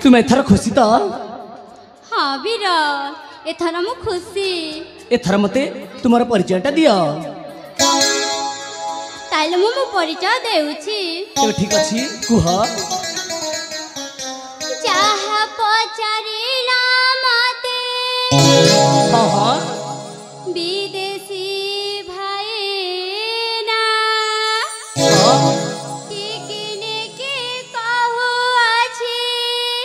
तुम्हें एथर खुशी तो? हाँ वीर एथर मु खुशी। एथर मते तुम्हारा परिचयटा दियो। ताइले मु परिचय देउछि। तो ठीक अछि कुह। जहा पचारिला मते हाँ हाँ विदेशी भाई ना टिकने के कहू अछि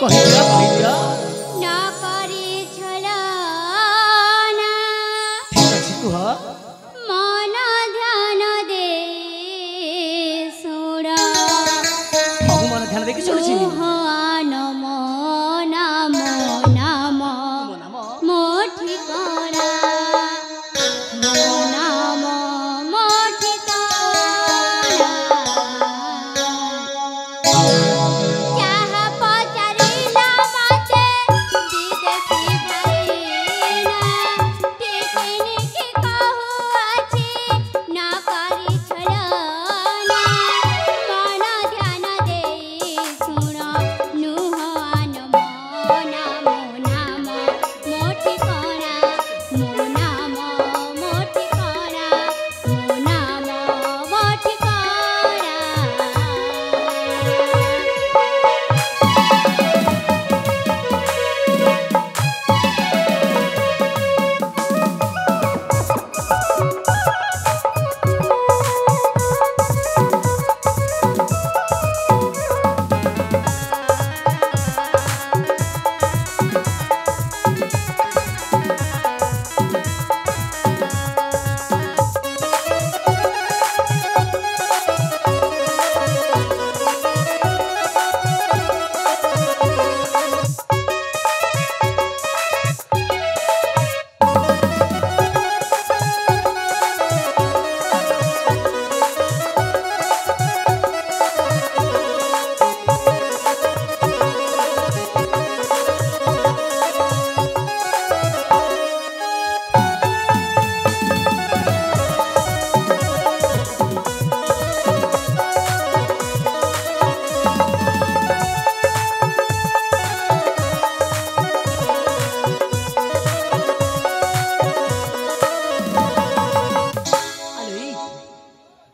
कहिया ना करी छलना। ठीक अछि कुह। मन ध्यान दे सुना बहु मन ध्यान देखि सुनछि। नमो नमो नमो मो ठिकाना नमो नमो मो ठिकाना। जहाँ पचारिला मते विदेशी भाइना टिकने के कहू अछि ना करी छलना। मन ध्यान दे सुन नुह नमो नमो नमो मो ठिकाना मो नमो मो ठिकाना मो नमो मो ठिकाना।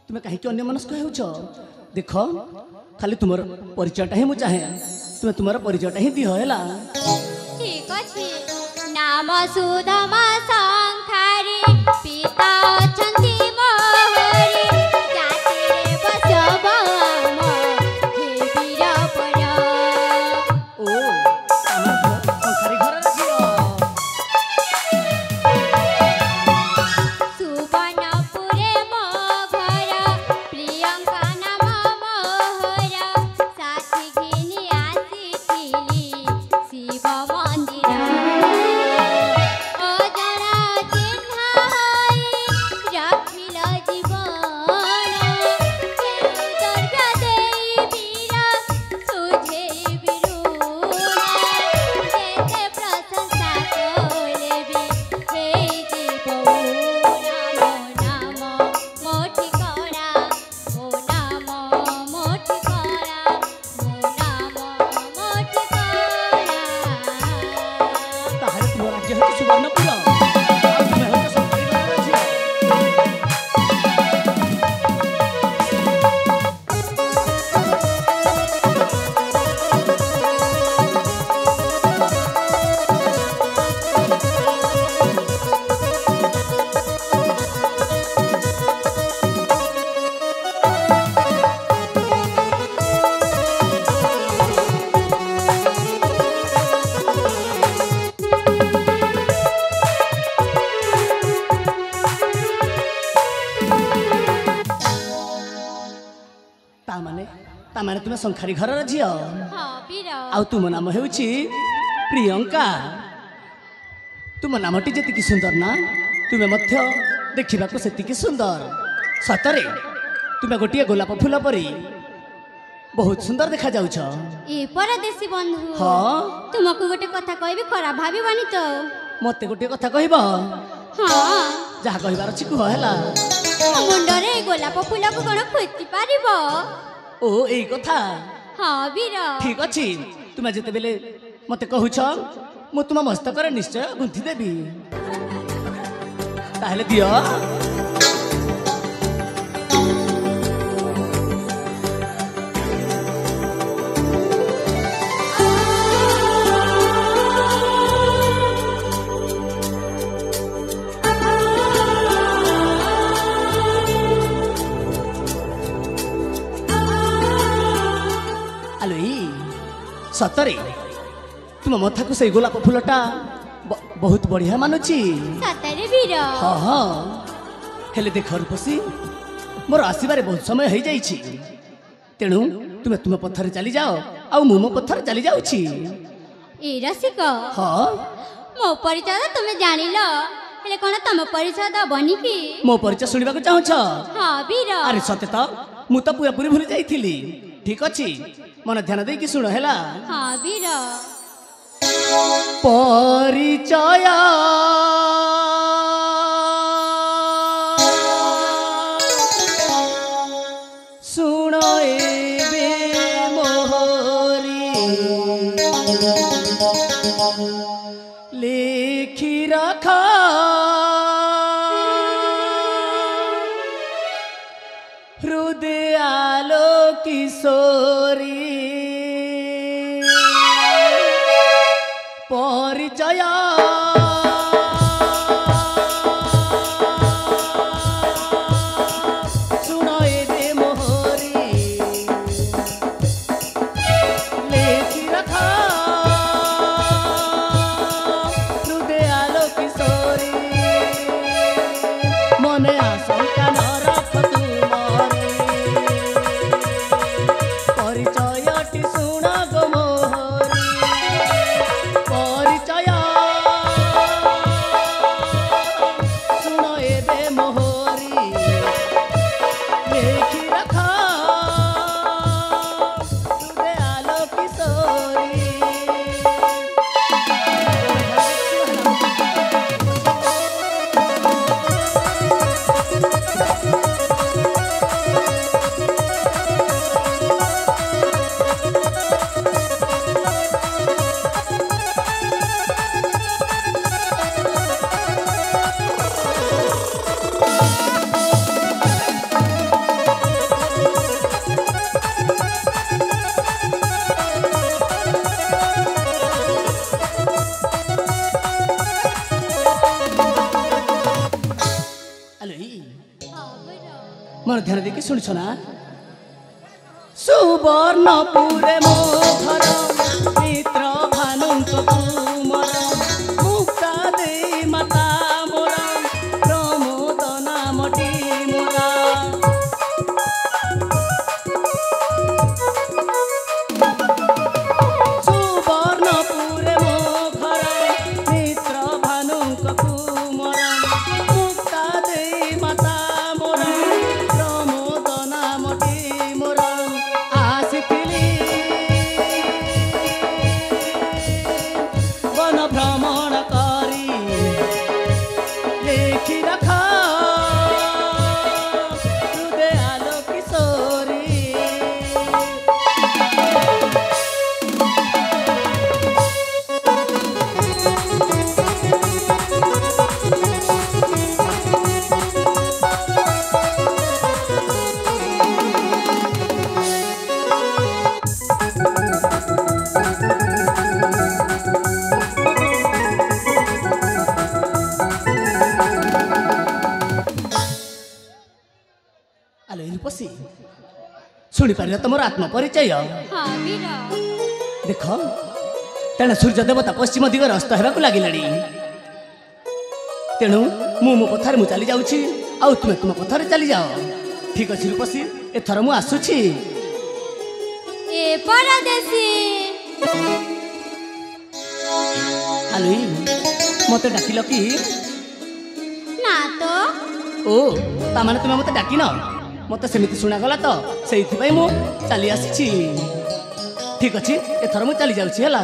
तुम्हें कहीं अन्य मनस्क हो देख खाली तुम परिचयटा ही मुझे चाहे तुम्हें तुम परिचयटा ही दिह है। ठीक अछि नाम सुधमा संखारी पिता अछंती मोहरी जाति रे बसब हम हे वीर पर। ओ संसारी घर सुवर्णपुरे मो घर प्रियंका नाम मोहर साथी घिनी आसिथिली शिव मंदिर। अजरा चिन्हा होई रखिल जीवन द्रव्य देई वीर सुझे बिरुना। जेते प्रशंसा कोलेबी हे जीवौ नमो नमो मो ठिकाना ओ नमो मो ठिकाना ओ नमो मो ठिकाना। ताहले तुम राज्य है सुवर्णपुर तुम्हें हो संसारी घर तामाने तुम्हें संखारी घर झील हाँ वीर आउ तुम नाम हेउछि प्रियंका। तुम नामटी जेतिकी सुंदर ना तुम्हें मध्य देखिबाकू सेतिकी सुंदर। सतरे तुम्हें गोटे गोलाप फूल परी बहुत सुंदर देखा जाउछ। ए परदेशी बंधु हाँ तुमको गोटे कथा कहबी खराब भाबिबानी तो। मते गोटे कथा कहब हाँ जहा कहबार अछि कुह हैला। मुंडरे गोलाप फूल को कोन खोजि पारिबो? ओ एई कथा ହଁ ବୀର ଠିକ ଅଛି ତୁମେ ଯେତେବେଳେ ମତେ କହୁଛ ମୁଁ ତୁମ ମସ୍ତକରେ ନିଶ୍ଚୟ ଗୁନ୍ଥି ଦେବି ତାହେଲେ ଦିଅ सतरे तुम मथा को से गोलाप फूलटा बहुत बढ़िया मानुची सतरे वीर हाँ हाँ हेले देख रूपसी मोर आसबार बहुत समय हो जाइछि तेणु तुम तुम पथरे चली जाओ आ मु मो पथरे चली जाउछि ए रसिक हाँ मो परिचय तुम जानिलो हेले कोन तुम परिचय दबनी की मो परिचय सुनिबा को चाहछ हाँ वीर अरे सत्य तो मु तो पूरा पूरी भूली जाइथिली ठीक अछि मन ध्यान दे कि सुन हैला हाँ वीर परिचय सुन एबे मोहरी लिखि रखा हृदय आलो किशोरी परिचय सुन एबे मोहरी लिखि रखा हृदय आलो किशोरी मने आशंका न रख तुमरे परिचयटी सुन गो मोहरी परिचय सुन एबे मोहरी लिखि रखा हृदय आलो किशोरी मन ध्यान देके शुणछ ना सुवर्णपुरे मो घर मित्र भानुंक तुमर मुक्ता दे माता मोर प्रमोद नामटी मोरा सुवर्णपुरे मो घर मित्र भानुंक तुमर मुक्ता दे माता मोर प्रमोद नामटी मोर आसिथिली वन भ्रमण करी लिखि रखा हृदय आलो किशोरी आलो रूपसी शुणी पार तुम आत्म परिचय हाँ वीर देख तेना सूर्य देवता पश्चिम दिगरे अस्त होगा लगिला तेणु मु मो पथार मु चली जाऊँ आउ तुम तुम पथार चली जाओ ठीक अच्छे रूपसी एथर मु आसुछि ए परदेसी आलुई मते डाकिल कि ना तो ओ तामाने तुम मते डाकिन मते सेमिति सुनागला तो से मु चली आसी ठीक अच्छे एथर मु चली जाऊँ है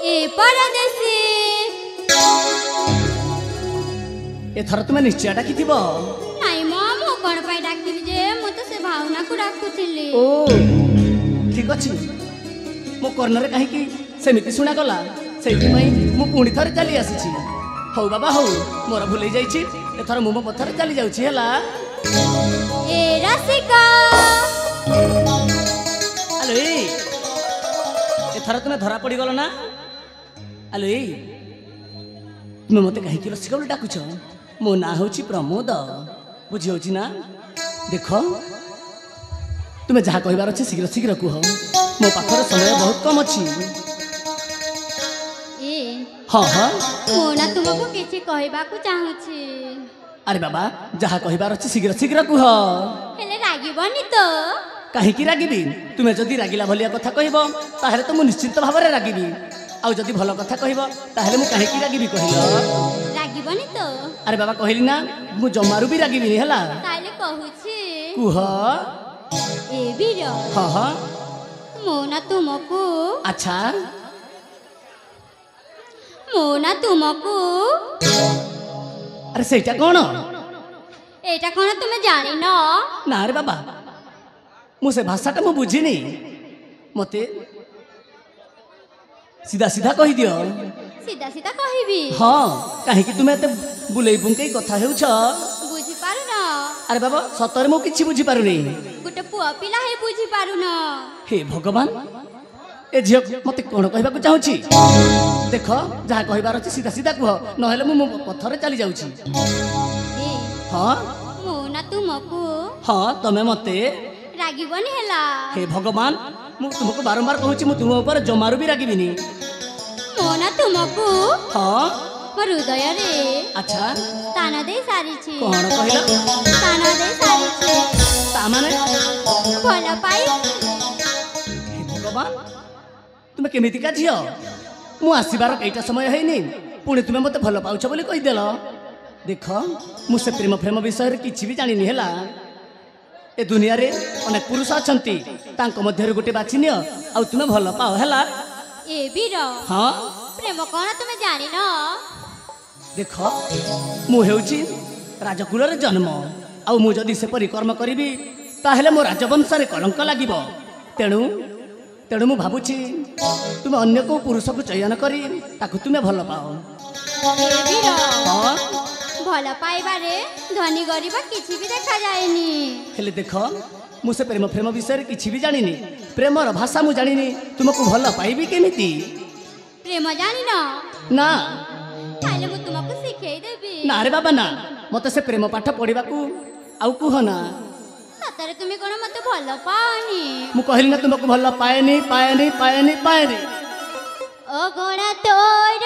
ए परदेसी एथर तुम निश्चय डाकी नाई मो मो कोन पाई डाकिली जे मते से ଭାଉନାକୁ ଡାକୁଥିଲି। ଓ ଠିକ ଅଛି ମୋ କର୍ଣ୍ଣରେ କାହିଁକି ସେମିତି ଶୁଣାଗଲା ସେଇଥିପାଇଁ ମୁଁ ପୁଣି ଥରେ ଚାଲି ଆସିଛି। ହଉ ବାବା ହଉ ମୋର ଭୁଲ ହେଇଯାଇଛି ଏଥର ମୁଁ ମୋ ପଥରେ ଚାଲି ଯାଉଛି ହେଲା। ଏ ରସିକା ଆଲୋ ଏଇ ଏଥର ତୁମେ ଧରା ପଡ଼ିଗଲ ନା। ଆଲୋ ଏଇ ତୁମେ ମୋତେ କାହିଁକି ରସିକା ବୋଲି ଡାକୁଛ? ମୋ ନାଁ ହେଉଛି ପ୍ରମୋଦ ବୁଝି ହେଉଛି ନା। ଦେଖ ତୁମେ ଯାହା କହିବାର ଅଛି ଶୀଘ୍ର ଶୀଘ୍ର କୁହ ମୋ ପାଖରେ ସମୟ ବହୁତ କମ୍ ଅଛି। ଏ ହଁ ହଁ ମୁଁ ନା ତୁମକୁ କିଛି କହିବାକୁ ଚାହୁଁଛି। ଆରେ ବାବା ଯାହା କହିବାର ଅଛି ଶୀଘ୍ର ଶୀଘ୍ର କୁହ। ହେଲେ ରାଗିବନି ତ? କାହିଁକି ରାଗିବି? ତୁମେ ଯଦି ରାଗିଲା ଭଳିଆ କଥା କହିବ ତାହେଲେ ତ ମୁଁ ନିଶ୍ଚିତ ଭାବରେ ରାଗିବି। ଆଉ ଯଦି ଭଲ କଥା କହିବ ତାହେଲେ ମୁଁ କାହିଁକି ରାଗିବି କହିଲ? ରାଗିବନି ତ? ଆରେ ବାବା କହିଲି ନା ମୁଁ ଜମାରୁ ବି ରାଗିବିନି ହେଲା। ତାହେଲେ କହୁଛି କୁହ। ଏ ବୀର ହଁ ହଁ ମୁଁ ନା ତୁମକୁ ଆଚ୍ଛା ଆରେ ସେଇଟା କ'ଣ? ଏଇଟା କ'ଣ ତୁମେ ଜାଣିନ? ନା ରେ ବାବା ମୁଁ ସେ ଭାଷାଟା ମୁଁ ବୁଝିନି। ମୋତେ ସିଧା ସିଧା କହିଦିଅ। ସିଧା ସିଧା କହିବି? ହଁ କାହିଁକି ତୁମେ ଏତେ ବୁଲେଇ ବୁଙ୍କେଇ କଥା ହେଉଛ? ବୁଝିପାରୁନ? ଆରେ ବାବା ସତରେ ମୁଁ କିଛି ବୁଝିପାରୁନି। ଗୋଟେ ପୁଅ ପିଲା ହେଇ ବୁଝିପାରୁନ? ହେ ଭଗବାନ ଏ ଝିଅ ମୋତେ କ'ଣ କହିବାକୁ ଚାହୁଁଛି? ଦେଖ ଯାହା କହିବାର ଅଛି ସିଧା ସିଧା କୁହ ନହେଲେ ମୁଁ ମୋ ପଥରେ ଚାଲି ଯାଉଛି। ଏ ହଁ ମୁଁ ନା ତୁମକୁ ହଁ ତମେ ମୋତେ ରାଗିବନି ହେଲା? ହେ ଭଗବାନ ମୁଁ ତୁମକୁ ବାରମ୍ବାର କହୁଛି ମୁଁ ତୁମ ଉପରେ ଜମାରୁ ବି ରାଗିବିନି। ମୁଁ ନା ତୁମକୁ ହଁ ମୋ ହୃଦୟରେ ଆଚ୍ଛା ସ୍ଥାନ ଦେଇ ସାରିଛି। କ'ଣ କହିଲ? ସ୍ଥାନ ଦେଇ ସାରିଛି ତାମାନେ ଭଲ ପାଇ। ହେ ଭଗବାନ ତୁମେ କେମିତିକା ଝିଅ? ମୁଁ ଆସିବାର କେଇଟା ସମୟ ହେଇନି ପୁଣି ତୁମେ ମୋତେ ଭଲ ପାଉଛ ବୋଲି କହିଦେଲ। ଦେଖ ମୁଁ ସେ ପ୍ରେମ ପ୍ରେମ ବିଷୟରେ କିଛି ବି ଜାଣିନି ହେଲା। ଏ ଦୁନିଆରେ ଅନେକ ପୁରୁଷ ଅଛନ୍ତି ତାଙ୍କ ମଧ୍ୟରୁ ଗୋଟେ ବାଛି ନିଅ ଆଉ ତୁମେ ଭଲ ପାଅ ହେଲା। ଏ ବୀର ହଁ ପ୍ରେମ କ'ଣ ତୁମେ ଜାଣିନ? ଦେଖ ମୁଁ ହେଉଛି ରାଜକୁଳରେ ଜନ୍ମ ଆଉ ମୁଁ ଯଦି ସେପରି କର୍ମ କରିବି ତାହେଲେ ମୋ ରାଜବଂଶରେ କଳଙ୍କ ଲାଗିବ। ତେଣୁ ତେଣୁ ମୁଁ ଭାବୁଛି ତୁମେ ଅନ୍ୟ କେଉଁ ପୁରୁଷକୁ ଚୟନ କରି ତାକୁ ତୁମେ ଭଲ ପାଅ। ଏ ବୀର ହଁ ଭଲ ପାଇବାରେ ଧନୀ ଗରିବ କିଛି ବି ଦେଖାଯାଏନି। ହେଲେ ଦେଖ ମୁଁ ସେ ପ୍ରେମ ପ୍ରେମ ବିଷୟରେ କିଛି ବି ଜାଣିନି। ପ୍ରେମର ଭାଷା ମୁଁ ଜାଣିନି ତୁମକୁ ଭଲ ପାଇବି କେମିତି? ପ୍ରେମ ଜାଣିନ? ନା ତାହେଲେ ମୁଁ ତୁମକୁ ଶିଖେଇ ଦେବି। ନା ରେ ବାବା ନା ମୋତେ ସେ ପ୍ରେମ ପାଠ ପଢ଼ିବାକୁ ଆଉ କୁହ ନା। ସତରେ ତୁମେ କ'ଣ ମୋତେ ଭଲ ପାଅନି? ମୁଁ କହିଲି ନା ତୁମକୁ ଭଲ ପାଏନି ପାଏନି ପାଏନି ପାଏନି। ଓ ଗଣା ତୋର